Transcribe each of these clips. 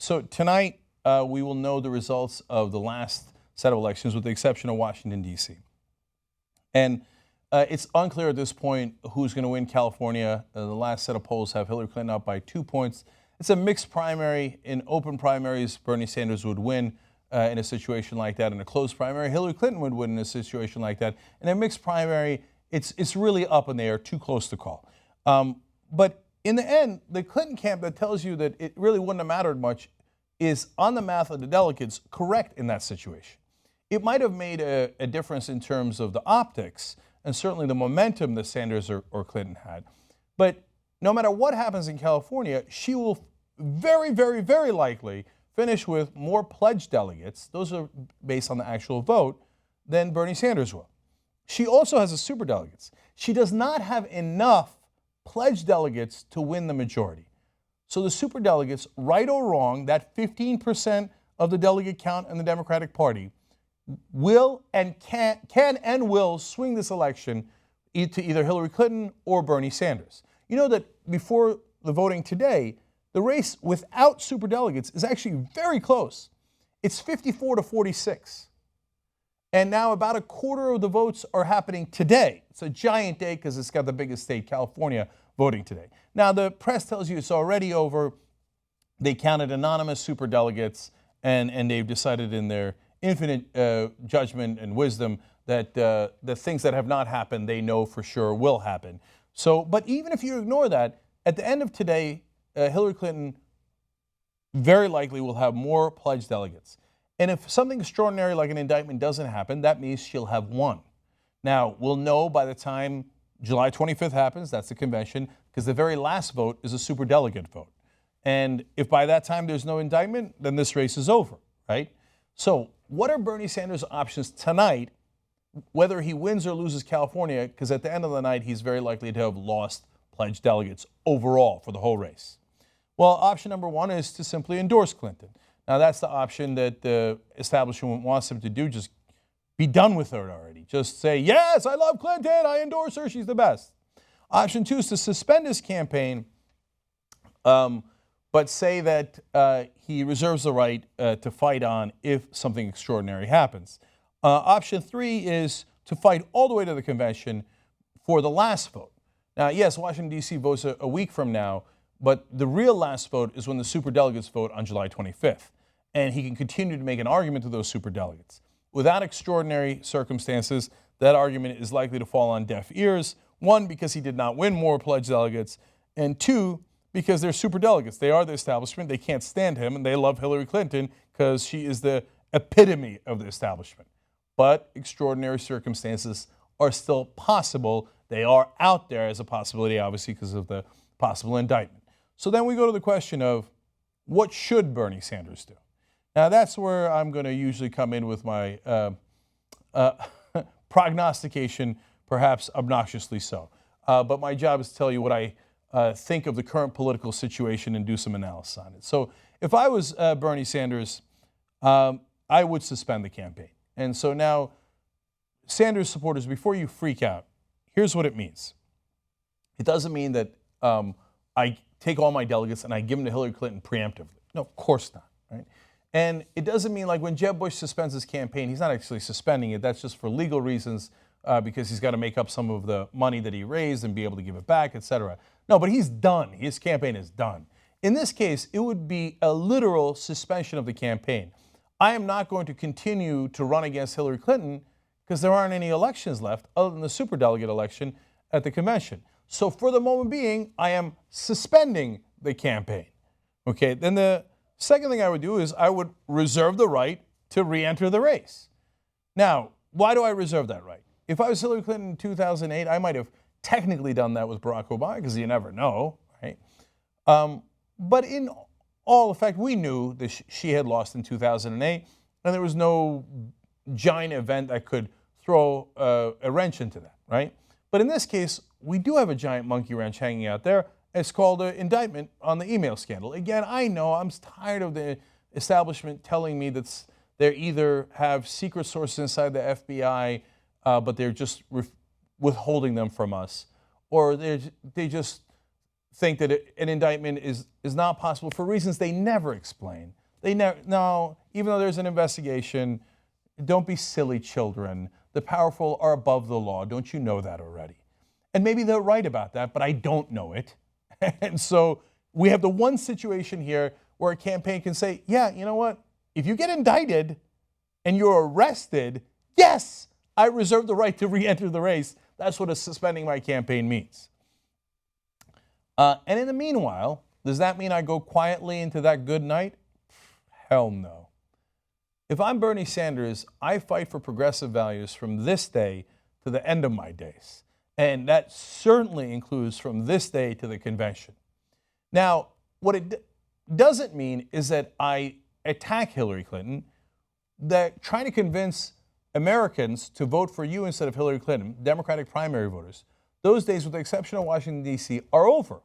So tonight, we will know the results of the last set of elections, with the exception of Washington, D.C. And it's unclear at this point who's going to win California. The last set of polls have Hillary Clinton up by 2 points. It's a mixed primary. In open primaries, Bernie Sanders would win in a situation like that. In a closed primary, Hillary Clinton would win in a situation like that. In a mixed primary, it's really up in the air, too close to call. But in the end, the Clinton camp that tells you that it really wouldn't have mattered much is, on the math of the delegates, correct in that situation. It might have made a difference in terms of the optics and certainly the momentum that Sanders or Clinton had. But no matter what happens in California, she will very, very, very likely finish with more pledged delegates, those are based on the actual vote, than Bernie Sanders will. She also has a superdelegates. She does not have enough pledged delegates to win the majority. So the superdelegates, right or wrong, that 15% of the delegate count in the Democratic Party, will and can and will swing this election to either Hillary Clinton or Bernie Sanders. You know that before the voting today, the race without superdelegates is actually very close. It's 54 to 46. And now about a quarter of the votes are happening today. It's a giant day because it's got the biggest state, California, voting today. Now the press tells you it's already over. They counted anonymous superdelegates and they've decided in their infinite judgment and wisdom that the things that have not happened, they know for sure will happen. So, but even if you ignore that, at the end of today, Hillary Clinton very likely will have more pledged delegates. And if something extraordinary like an indictment doesn't happen, that means she'll have won. Now, we'll know by the time July 25th happens, that's the convention, because the very last vote is a superdelegate vote. And if by that time there's no indictment, then this race is over, right? So what are Bernie Sanders' options tonight, whether he wins or loses California? Because at the end of the night, he's very likely to have lost pledged delegates overall for the whole race. Well, option number one is to simply endorse Clinton. Now, that's the option that the establishment wants him to do. Just be done with her already. Just say, yes, I love Clinton. I endorse her. She's the best. Option two is to suspend his campaign, but say that he reserves the right to fight on if something extraordinary happens. Option three is to fight all the way to the convention for the last vote. Now, yes, Washington, D.C. votes a week from now, but the real last vote is when the superdelegates vote on July 25th. And he can continue to make an argument to those superdelegates. Without extraordinary circumstances, that argument is likely to fall on deaf ears. One, because he did not win more pledged delegates, and two, because they're superdelegates. They are the establishment. They can't stand him, and they love Hillary Clinton because she is the epitome of the establishment. But extraordinary circumstances are still possible. They are out there as a possibility, obviously, because of the possible indictment. So then we go to the question of, what should Bernie Sanders do? Now, that's where I'm going to usually come in with my prognostication, perhaps obnoxiously so. But my job is to tell you what I think of the current political situation and do some analysis on it. So if I was Bernie Sanders, I would suspend the campaign. And so now, Sanders supporters, before you freak out, here's what it means. It doesn't mean that I take all my delegates and I give them to Hillary Clinton preemptively. No, of course not, right? And it doesn't mean like when Jeb Bush suspends his campaign, he's not actually suspending it. That's just for legal reasons because he's got to make up some of the money that he raised and be able to give it back, et cetera. No, but he's done. His campaign is done. In this case, it would be a literal suspension of the campaign. I am not going to continue to run against Hillary Clinton because there aren't any elections left other than the superdelegate election at the convention. So for the moment being, I am suspending the campaign. Okay, then the second thing I would do is I would reserve the right to re-enter the race. Now, why do I reserve that right? If I was Hillary Clinton in 2008, I might have technically done that with Barack Obama because you never know, right? But in all effect, we knew that she had lost in 2008, and there was no giant event that could throw a wrench into that, right? But in this case, we do have a giant monkey wrench hanging out there. It's called an indictment on the email scandal. Again, I know I'm tired of the establishment telling me that they either have secret sources inside the FBI, but they're just withholding them from us, or they just think that an indictment is not possible for reasons they never explain. No, even though there's an investigation, don't be silly children. The powerful are above the law. Don't you know that already? And maybe they're right about that, but I don't know it. And so we have the one situation here where a campaign can say, yeah, you know what? If you get indicted and you're arrested, yes, I reserve the right to re-enter the race. That's what suspending my campaign means. And in the meanwhile, does that mean I go quietly into that good night? Hell no. If I'm Bernie Sanders, I fight for progressive values from this day to the end of my days. And that certainly includes from this day to the convention. Now, what it doesn't mean is that I attack Hillary Clinton, that trying to convince Americans to vote for you instead of Hillary Clinton, Democratic primary voters, those days, with the exception of Washington, D.C., are over.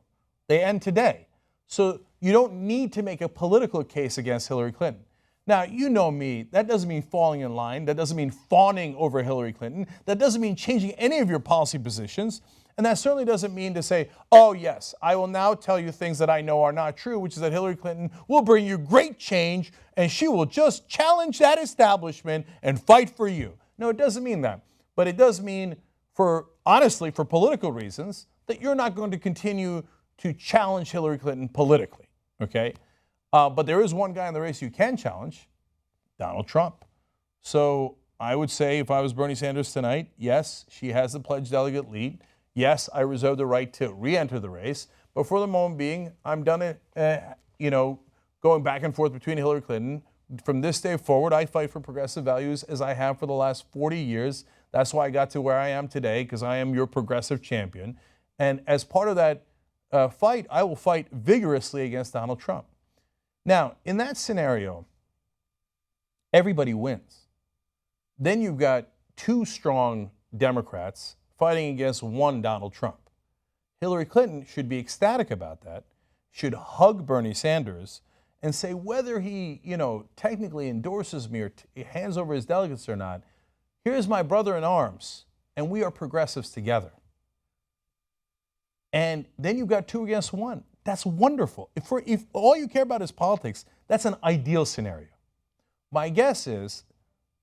They end today. So you don't need to make a political case against Hillary Clinton. Now, you know me, that doesn't mean falling in line. That doesn't mean fawning over Hillary Clinton. That doesn't mean changing any of your policy positions. And that certainly doesn't mean to say, oh, yes, I will now tell you things that I know are not true, which is that Hillary Clinton will bring you great change and she will just challenge that establishment and fight for you. No, it doesn't mean that. But it does mean, honestly, for political reasons, that you're not going to continue to challenge Hillary Clinton politically, okay? But there is one guy in the race you can challenge, Donald Trump. So I would say if I was Bernie Sanders tonight, yes, she has the pledged delegate lead. Yes, I reserve the right to re-enter the race. But for the moment being, I'm done going back and forth between Hillary Clinton. From this day forward, I fight for progressive values as I have for the last 40 years. That's why I got to where I am today, because I am your progressive champion. And as part of that fight, I will fight vigorously against Donald Trump. Now, in that scenario, everybody wins. Then you've got two strong Democrats fighting against one Donald Trump. Hillary Clinton should be ecstatic about that, should hug Bernie Sanders and say whether he, technically endorses me or hands over his delegates or not, here's my brother in arms, and we are progressives together. And then you've got two against one. That's wonderful. If all you care about is politics, that's an ideal scenario. My guess is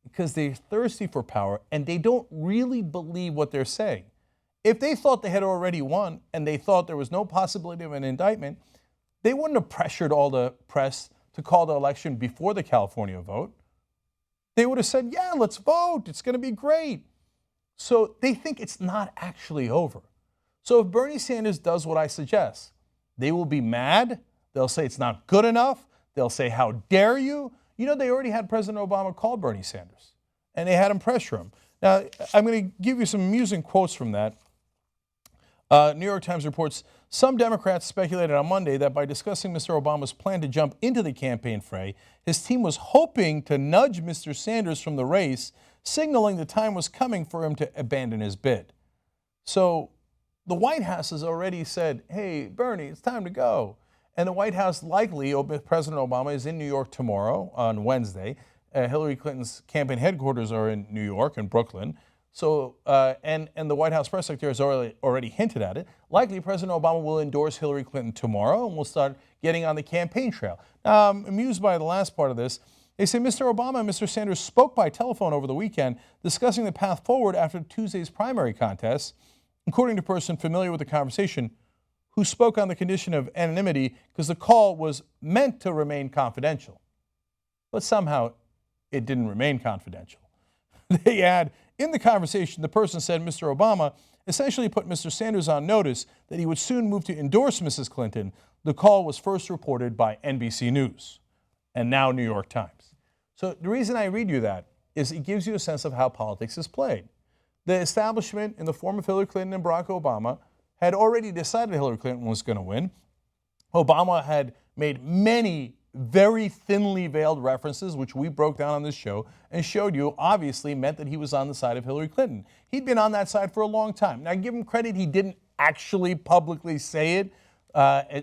because they're thirsty for power and they don't really believe what they're saying. If they thought they had already won and they thought there was no possibility of an indictment, they wouldn't have pressured all the press to call the election before the California vote. They would have said, yeah, let's vote. It's going to be great. So they think it's not actually over. So if Bernie Sanders does what I suggest, they will be mad. They'll say it's not good enough. They'll say, how dare you? They already had President Obama call Bernie Sanders, and they had him pressure him. Now, I'm going to give you some amusing quotes from that. New York Times reports, some Democrats speculated on Monday that by discussing Mr. Obama's plan to jump into the campaign fray, his team was hoping to nudge Mr. Sanders from the race, signaling the time was coming for him to abandon his bid. So the White House has already said, hey, Bernie, it's time to go. And the White House likely, President Obama is in New York tomorrow on Wednesday. Hillary Clinton's campaign headquarters are in New York and Brooklyn. So, and the White House press secretary has already hinted at it. Likely, President Obama will endorse Hillary Clinton tomorrow and will start getting on the campaign trail. Now, I'm amused by the last part of this. They say Mr. Obama and Mr. Sanders spoke by telephone over the weekend, discussing the path forward after Tuesday's primary contest, according to a person familiar with the conversation, who spoke on the condition of anonymity because the call was meant to remain confidential. But somehow it didn't remain confidential. They add, in the conversation, the person said Mr. Obama essentially put Mr. Sanders on notice that he would soon move to endorse Mrs. Clinton. The call was first reported by NBC News and now New York Times. So the reason I read you that is it gives you a sense of how politics is played. The establishment in the form of Hillary Clinton and Barack Obama had already decided Hillary Clinton was going to win. Obama had made many very thinly veiled references, which we broke down on this show and showed you obviously meant that he was on the side of Hillary Clinton. He'd been on that side for a long time. Now, give him credit, he didn't actually publicly say it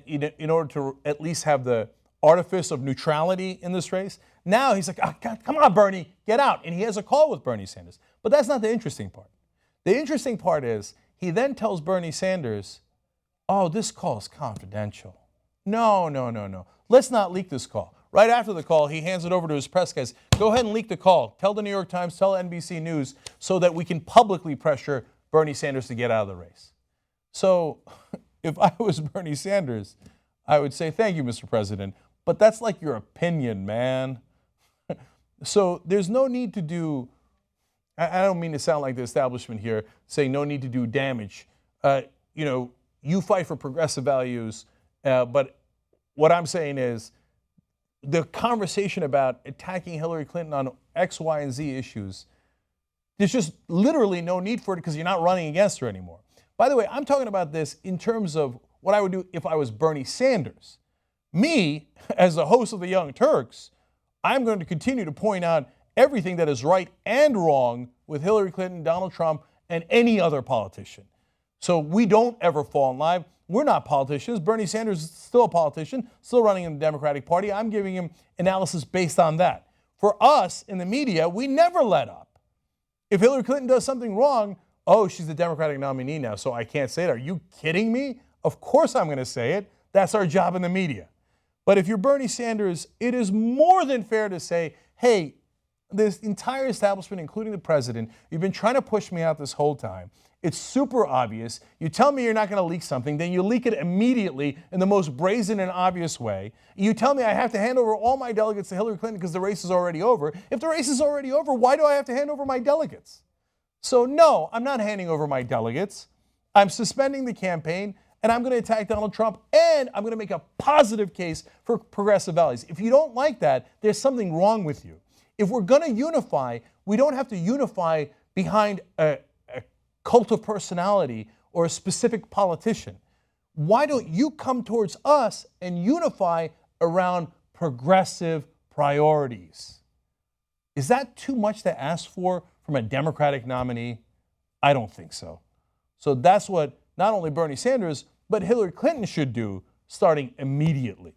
in order to at least have the artifice of neutrality in this race. Now he's like, oh, God, come on, Bernie, get out. And he has a call with Bernie Sanders. But that's not the interesting part. The interesting part is he then tells Bernie Sanders, oh, this call is confidential. No, no, no, no. Let's not leak this call. Right after the call, he hands it over to his press guys. Go ahead and leak the call. Tell the New York Times, tell NBC News, so that we can publicly pressure Bernie Sanders to get out of the race. So if I was Bernie Sanders, I would say, thank you, Mr. President, but that's like your opinion, man. So there's no need to do, I don't mean to sound like the establishment here, saying no need to do damage. You fight for progressive values, but what I'm saying is the conversation about attacking Hillary Clinton on X, Y, and Z issues, there's just literally no need for it because you're not running against her anymore. By the way, I'm talking about this in terms of what I would do if I was Bernie Sanders. Me, as the host of the Young Turks, I'm going to continue to point out everything that is right and wrong with Hillary Clinton, Donald Trump, and any other politician. So we don't ever fall in line. We're not politicians. Bernie Sanders is still a politician, still running in the Democratic Party. I'm giving him analysis based on that. For us in the media, we never let up. If Hillary Clinton does something wrong, oh, she's the Democratic nominee now, so I can't say it. Are you kidding me? Of course I'm going to say it. That's our job in the media. But if you're Bernie Sanders, it is more than fair to say, hey, this entire establishment, including the president, you've been trying to push me out this whole time. It's super obvious. You tell me you're not going to leak something, then you leak it immediately in the most brazen and obvious way. You tell me I have to hand over all my delegates to Hillary Clinton because the race is already over. If the race is already over, why do I have to hand over my delegates? So no, I'm not handing over my delegates. I'm suspending the campaign, and I'm going to attack Donald Trump, and I'm going to make a positive case for progressive values. If you don't like that, there's something wrong with you. If we're going to unify, we don't have to unify behind a cult of personality or a specific politician. Why don't you come towards us and unify around progressive priorities? Is that too much to ask for from a Democratic nominee? I don't think so. So that's what not only Bernie Sanders, but Hillary Clinton should do starting immediately.